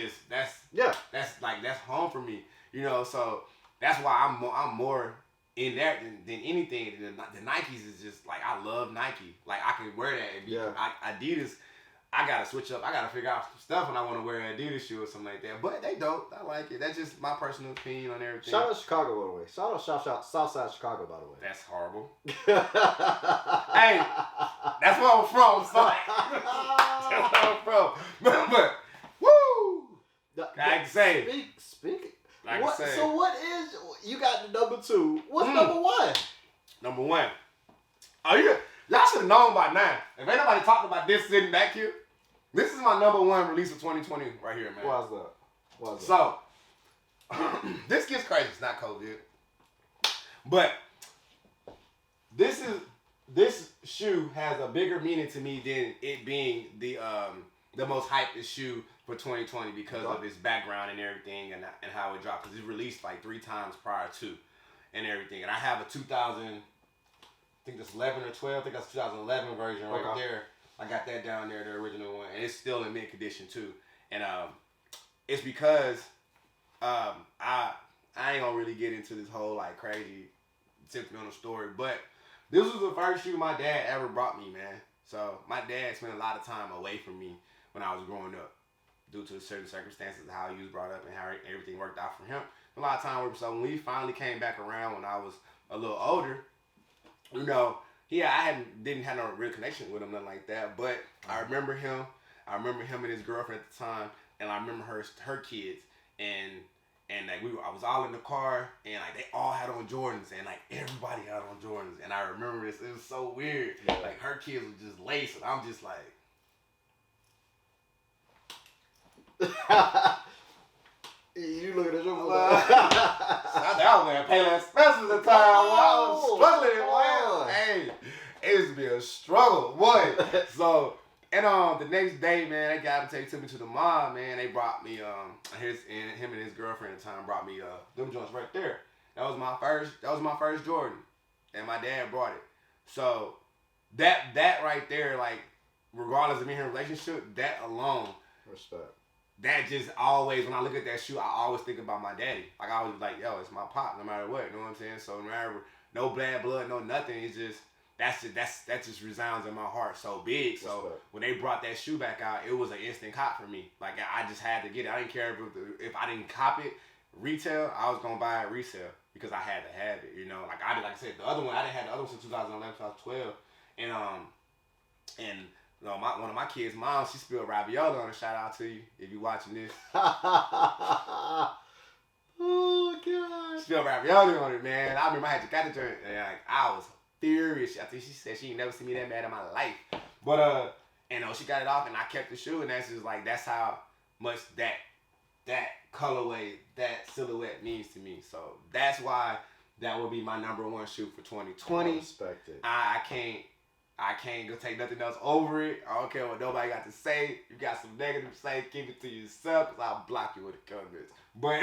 home for me, you know. So that's why I'm more in that than anything. The Nikes is just like I love Nike. Like I can wear that and be Adidas. I gotta switch up. I gotta figure out some stuff when I want to wear an Adidas shoe or something like that. But they dope. I like it. That's just my personal opinion on everything. Shout out Chicago, by the way. Shout out Southside Chicago, by the way. That's horrible. Hey, that's where I'm from. Son. That's where I'm from. But woo! Like I say. Speak. Like what? So what is? You got the number 2. What's number 1? Number 1. Oh yeah. Y'all should have known by now. If ain't nobody talking about this sitting back here, this is my number 1 release of 2020 right here, man. Why's that? So, this gets crazy. It's not COVID. But this shoe has a bigger meaning to me than it being the most hyped shoe for 2020 because of its background and everything and how it dropped. Because it released like 3 times prior to and everything. And I have a 2000... I think that's 11 or 12. I think that's 2011 version right there. I got that down there, the original one, and it's still in mint condition too. And it's because I ain't gonna really get into this whole like crazy sentimental story, but this was the first shoe my dad ever brought me, man. So my dad spent a lot of time away from me when I was growing up due to certain circumstances of how he was brought up and how everything worked out for him. A lot of time. So when we finally came back around when I was a little older. You know, didn't have no real connection with him, nothing like that. But I remember him. I remember him and his girlfriend at the time, and I remember her kids. And like I was all in the car, and like they all had on Jordans, and like everybody had on Jordans. And I remember this. It was so weird. Yeah. Like her kids were just laced, and I'm just like. You looking at your boy. I was wearing Payless Spencer's at the time. I was struggling. Hey, it used to be a struggle, boy. So, and the next day, man, that guy took me to the mall, man. They brought me him and his girlfriend at the time brought me them joints right there. That was my first Jordan, and my dad brought it. So that right there, like, regardless of being in a relationship, that alone. Respect. that just always, when I look at that shoe, I always think about my daddy. Like, I always like, yo, it's my pop, no matter what. You know what I'm saying? So, no matter, no bad blood, no nothing. It's just, that just resounds in my heart so big. So, when they brought that shoe back out, it was an instant cop for me. Like, I just had to get it. I didn't care if I didn't cop it retail, I was going to buy it resale because I had to have it, you know? Like I said, the other one, I didn't have the other one since 2011, so I was 12. And you know, one of my kids' moms, she spilled ravioli on it. Shout out to you if you watching this. Oh God! She spilled ravioli on it, man. I remember I had to got the joint, and like I was furious. I think she said she ain't never seen me that mad in my life. But she got it off, and I kept the shoe, and that's just like that's how much that colorway, that silhouette means to me. So that's why that will be my number one shoe for 2020. I respect it. I can't go take nothing else over it. I don't care what nobody got to say. You got some negative to say, keep it to yourself, because I'll block you with the comments. But,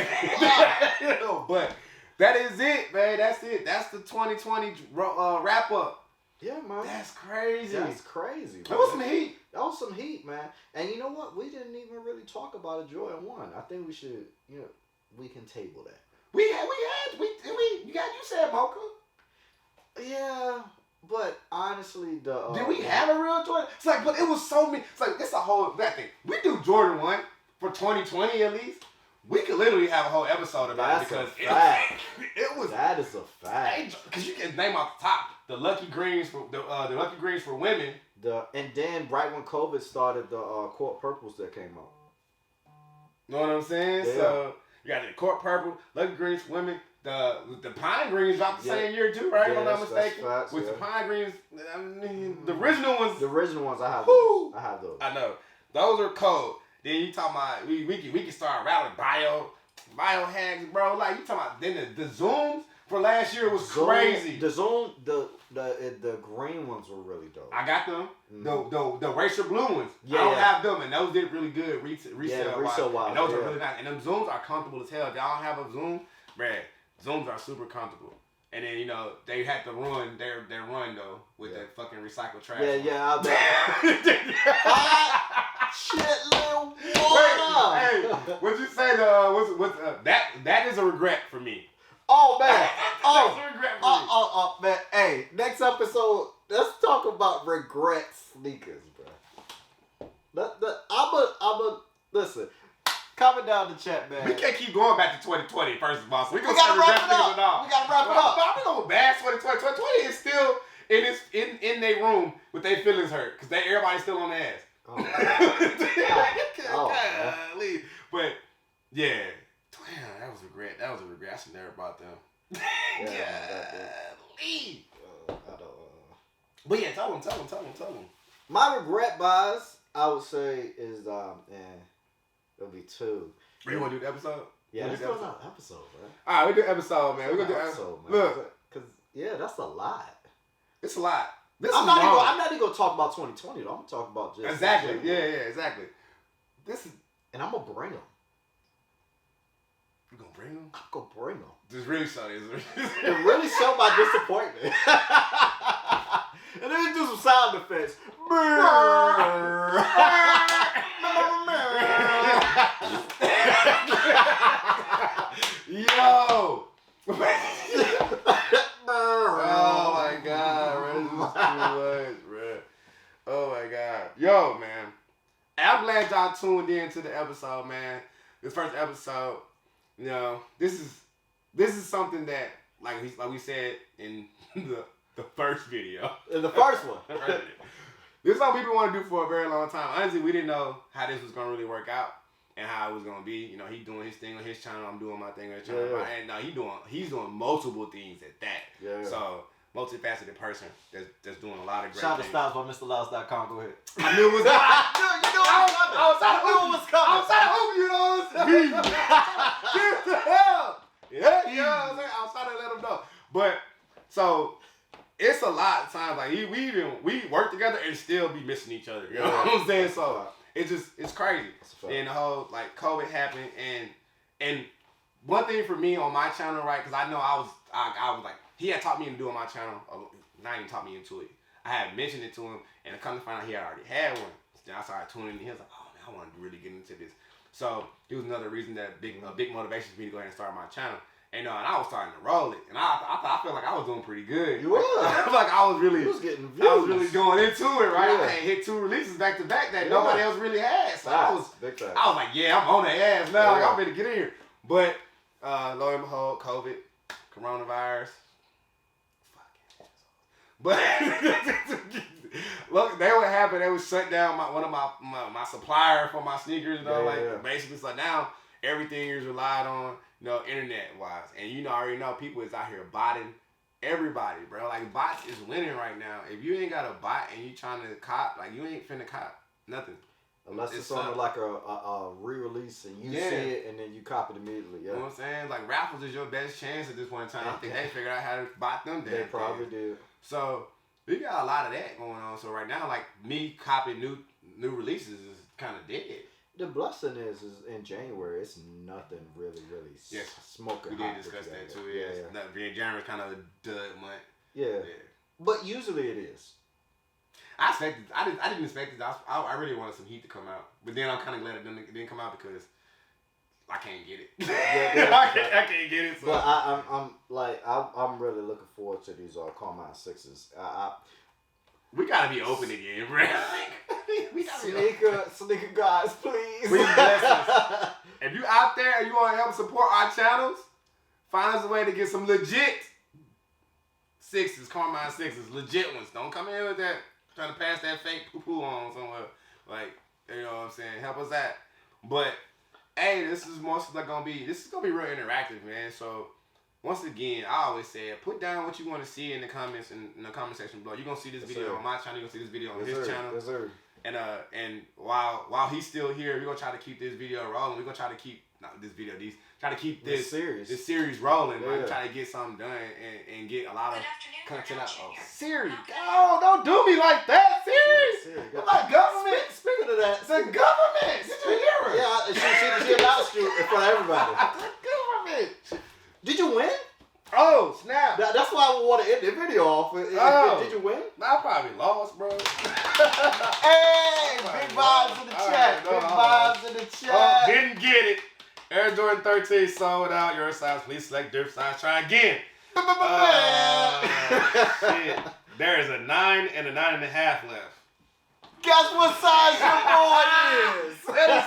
but that is it, man. That's it. That's the 2020 wrap up. Yeah, man. That's crazy. That's crazy. That was some heat. That was some heat, man. And you know what? We didn't even really talk about a Jordan 1. I think we should, we can table that. You said Mocha. Yeah. But honestly, did we have a real Jordan? It's like, but it was so many. It's like, it's a whole that thing. We do Jordan 1 for 2020 at least. We could literally have a whole episode about it because it was. That is a fact. Because you can name off the top the Lucky Greens for the Lucky Greens for women. And then right when COVID started, the Court Purples that came out. Know what I'm saying? Yeah. So you got the Court Purple, Lucky Greens for women. The Pine Greens dropped the same year too, right? If I'm not mistaken. Facts, the Pine Greens, I mean, the original ones. The original ones, I have those. I have those. I know. Those are cold. Then you talking about we can start rattling bio hacks, bro. Like you talking about then the zooms for last year was crazy. The zoom, the green ones were really dope. I got them. Mm-hmm. The racial blue ones. Yeah, I don't have them, and those did really good resale wise. And those are really nice. And them zooms are comfortable as hell. If y'all don't have a zoom, bruh, zooms are super comfortable. And then they had to ruin their run though with that fucking recycled trash. I bet. Shit, little water. Hey, what'd you say? That is a regret for me. Oh man. That's a regret for me. Man. Hey, next episode, let's talk about regret sneakers, bro. Listen. Comment down in the chat, man. We can't keep going back to 2020, first of all. So we gotta wrap it up. We gotta wrap it up. We're gonna bash 2020. 2020 is still in their room with their feelings hurt because everybody's still on their ass. But yeah, damn, that was a regret. I should never brought them. But yeah, tell them. My regret, boys, I would say is it'll be 2. You want to do the episode? Yeah, let's do another episode, man. All right, we do episode, man. We're gonna do episode, man. Look, because that's a lot. It's a lot. I'm not even gonna talk about 2020 though. I'm gonna talk about just exactly. Yeah, exactly. And I'm gonna bring them. You gonna bring them? I'm gonna bring them. This really showed it. It really showed my disappointment. And then do some sound effects. Yo. Oh my God, bro. This is too much, bro. Oh my God. Yo, man. I'm glad y'all tuned in to the episode, man. This first episode, this is something that, like we said in the first video. In the first one. This is something we've been wanting to do for a very long time. Honestly, we didn't know how this was gonna really work out and how it was gonna be. He doing his thing on his channel. I'm doing my thing on his channel. Yeah. And he's doing multiple things at that. Yeah. So multifaceted person that's doing a lot of great things. Shout out to Styles by MrLyles.com. Go ahead. I knew it was coming. I was trying to hoop you. Get the hell. Yeah. I was trying to let him know. But so it's a lot of times like we work together and still be missing each other. You know what I'm saying? So it's crazy. And the whole like COVID happened and one thing for me on my channel, right? Because I know I was like he had taught me to do on my channel. Not even taught me into it. I had mentioned it to him, and I come to find out he had already had one. So then I started tuning in. He was like, "Oh man, I want to really get into this." So it was another reason that big motivation for me to go ahead and start my channel. And I was starting to roll it, and I felt like I was doing pretty good. You were. Like I was really, getting views. I was really going into it, right? Yeah. I had hit 2 releases back to back that nobody else really had. So I was like, yeah, I'm on the ass now. Like, I'm ready to get in here. But lo and behold, COVID, coronavirus, fucking assholes. But look, they would happen. They would shut down one of my supplier for my sneakers. Basically, so now everything is relied on. Internet wise, and already know people is out here botting everybody, bro. Like bots is winning right now. If you ain't got a bot and you trying to cop, like you ain't finna cop nothing. Unless it's on like a re-release and you see it and then you cop it immediately. Yeah. You know what I'm saying? Like raffles is your best chance at this point in time. I think they figured out how to bot them down. They probably did. So we got a lot of that going on. So right now, like me copying new releases is kind of dead. The blessing is in January, it's nothing really smoking. We did discuss that too. Yeah. January's kind of a dud month. Yeah. But usually it is. I didn't expect it. I really wanted some heat to come out, but then I'm kind of glad it didn't come out because I can't get it. I can't get it. So. But I'm really looking forward to these Carmine 6s. We gotta be open again, bro. Sneaker guys, please. Please bless us. If you out there and you want to help support our channels, find us a way to get some legit 6s, Carmine 6s, legit ones. Don't come in with that trying to pass that fake poo-poo on somewhere. Like, you know what I'm saying? Help us out. But hey, this is gonna be real interactive, man. So once again, I always say, put down what you want to see in the comments in the comment section below. You're gonna see this video on my channel. You're gonna see this video on his channel. Yes, sir. And while he's still here, we're gonna try to keep this video rolling. We're gonna try to keep this series rolling. Right? Try to get something done and get a lot of content out. Oh, Siri, don't do me like that, Siri. I'm like government. Speaking of that, the government. Did you hear her? Yeah, she announced you in front of everybody. The government. Did you win? Oh, snap. That's why I want to end the video off. Did you win? I probably lost, bro. Hey, big vibes in the chat. Big vibes in the chat. Didn't get it. Air Jordan 13 sold out. Your size, please select different size. Try again. Shit. There is a 9 and a 9.5 left. Guess what size your boy is? That is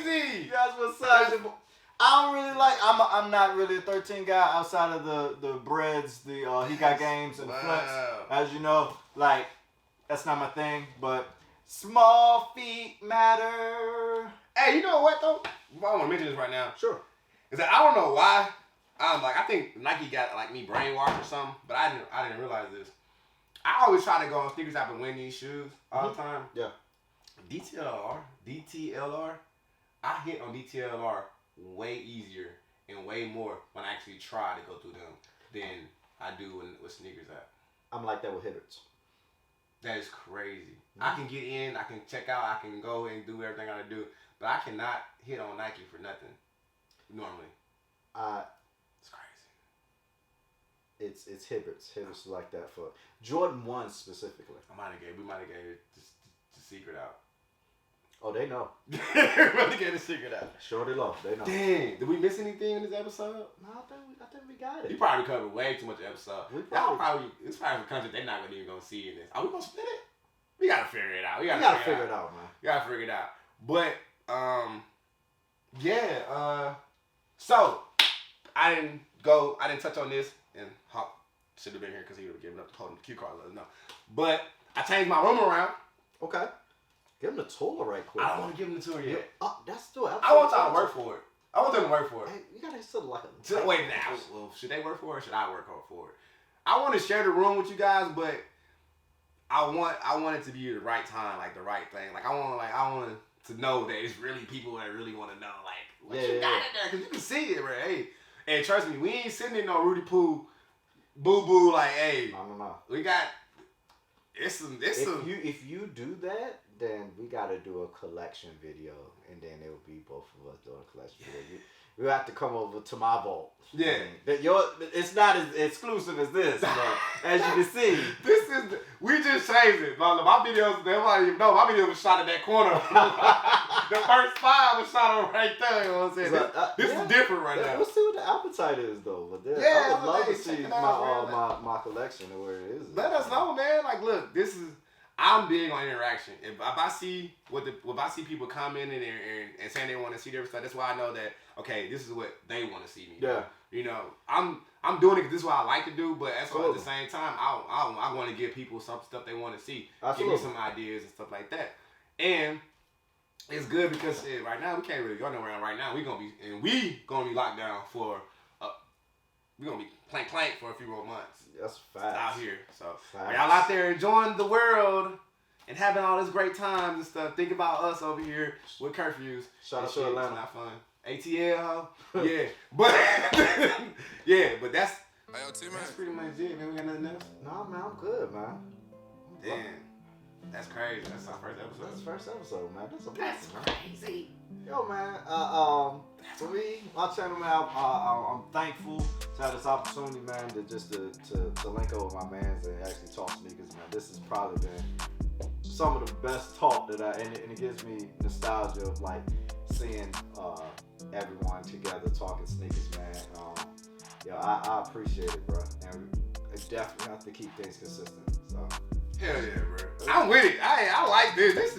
crazy. Guess what size your boy? I don't really like. I'm not really a 13 guy outside of the breads, he got games and flex. As you know, like that's not my thing. But small feet matter. Hey, you know what though? I want to mention this right now. Sure. Is that I don't know why. I think Nike got like me brainwashed or something, but I didn't realize this. I always try to go on Sneakers App and win these shoes all the time. Yeah. DTLR. I hit on DTLR way easier and way more when I actually try to go through them than I do with Sneakers App. I'm like that with Hibberts. That is crazy. I can get in, I can check out, I can go and do everything I gotta do, but I cannot hit on Nike for nothing normally. It's crazy. It's Hibberts. Hibberts like that for Jordan 1 specifically. We might have gave the secret out. Oh, they know. Really get the secret out. Sure they love. They know. Dang, did we miss anything in this episode? No, I think we got it. You probably covered way too much episode. It's probably content they're not even gonna see in this. Are we gonna split it? We gotta figure it out. We gotta figure it out, man. We gotta figure it out. But so I didn't touch on this, and Hawk should have been here because he would have given up the holding the cue card. Let us know. But I changed my room around. Okay. Give him the tour right quick. I don't want to give him the tour yet. That's still. I want y'all to work for it. I want them to work for it. Hey, you gotta sort of like a. Wait now. Well, should they work for it or should I work for it? I want to share the room with you guys, but I want it to be the right time, like the right thing. Like I want to know that it's really people that really want to know, like what you got in there, because you can see it, right? Hey, and trust me, we ain't sitting in no Rudy Poo, boo boo. Like, hey, no. We got it's some. If you do that, then we gotta do a collection video, and then it will be both of us doing a collection video. You have to come over to my vault. Yeah. It's not as exclusive as this, but as you can see. We just changed it. My videos, they might even know, my video was shot in that corner. The first 5 was shot on right there. You know what I'm saying? This is different right now. We'll see what the appetite is though. But then I would love to see my collection and where it is. Let us know, man. Like, look, this is. I'm big on interaction. If I see if I see people commenting and saying they want to see their stuff, that's why I know that okay, this is what they want to see me. Yeah. You know, I'm doing it because this is what I like to do, but at the same time, I want to give people some stuff they want to see. Absolutely. Give me some ideas and stuff like that. And it's good because right now we can't really go nowhere. Right now we gonna be locked down for we're gonna be plank for a few more months. That's facts. Out here. So y'all out there enjoying the world and having all this great times and stuff. Think about us over here with curfews. Shout out to Atlanta. It's not fun. ATL, ho. Yeah. But but that's pretty much it, man. We got nothing else? Nah, man, I'm good, man. Damn. That's crazy. That's our first episode. That's the first episode, man. That's crazy. Yo, man. For me, my channel, man, I'm thankful to have this opportunity, man, to link up with my mans and actually talk sneakers, man. This has probably been some of the best talk that and it gives me nostalgia of like seeing everyone together talking sneakers, man. I appreciate it, bro, and we definitely have to keep things consistent. So. Hell yeah, bro. I'm with it. I like this. This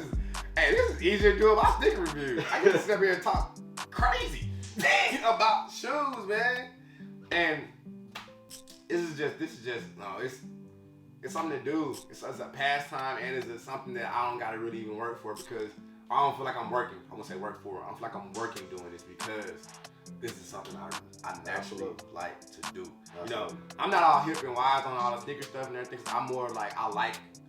is easier to do about sneaker reviews. I get to sit up here and talk crazy about shoes, man. And it's something to do. It's a pastime, and it's something that I don't gotta really even work for because I don't feel like I'm working. I won't say work for. I don't feel like I'm working doing this because this is something I naturally like to do. You know, I'm not all hip and wise on all the sneaker stuff and everything. I'm more like I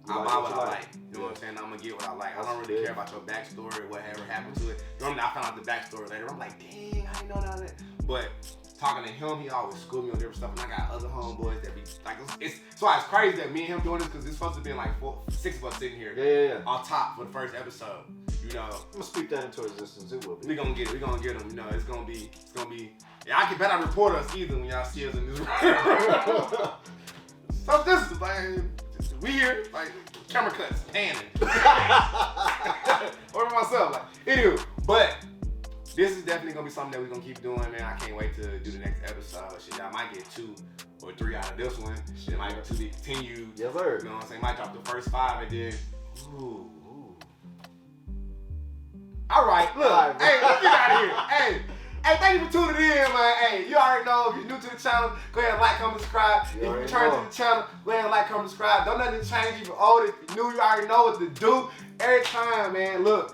buy what I like. You know what I'm saying? I'm gonna get what I like. I don't really care about your backstory or whatever happened to it. Normally I found out the backstory later. I'm like, dang, I didn't know that. But talking to him, he always schooled me on different stuff, and I got other homeboys that be like, it's crazy that me and him doing this because it's supposed to be like 6 of us sitting here on top for the first episode. You know, I'm gonna speak that into existence. It will be. We gonna get it. We gonna get them. You know, it's gonna be. Yeah, I can bet I report us either when y'all see us in this room. So this is like just weird, like camera cuts, panning. Or myself, like anywho, but. This is definitely gonna be something that we're gonna keep doing, man. I can't wait to do the next episode. Shit, y'all might get 2 or 3 out of this one. Shit, might to be continued. Yes, sir. You know what I'm saying? Might drop the first 5 and then. Ooh. All right, look. Hey, let's get out of here. Hey, thank you for tuning in, man. Hey, you already know if you're new to the channel, go ahead and like, comment, subscribe. If you return to the channel, go ahead and like, comment, subscribe. Don't nothing change. If you're old, if you're new, you already know what to do. Every time, man. Look.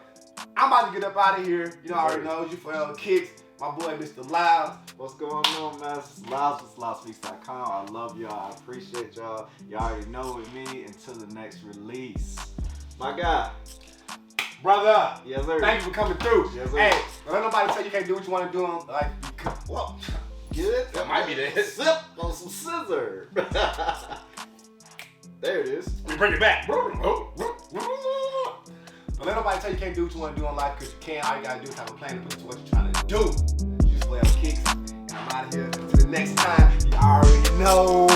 I'm about to get up out of here. You know, I already know you forever kicks. My boy, Mr. Lyles. What's going on, man? This is Lyles with LylesSpeaks.com. I love y'all. I appreciate y'all. Y'all already know with me until the next release. My guy. Brother. Yes, sir. Thank you for coming through. Yes, sir. Hey, don't let nobody tell you can't do what you want to do on, like, whoa. Get it? That might be the sip on some scissor. There it is. We bring it back. Don't let nobody tell you can't do what you want to do in life because you can. All you got to do is have a plan to put to what you're trying to do. You just play up kicks. And I'm out of here. Until the next time, you already know.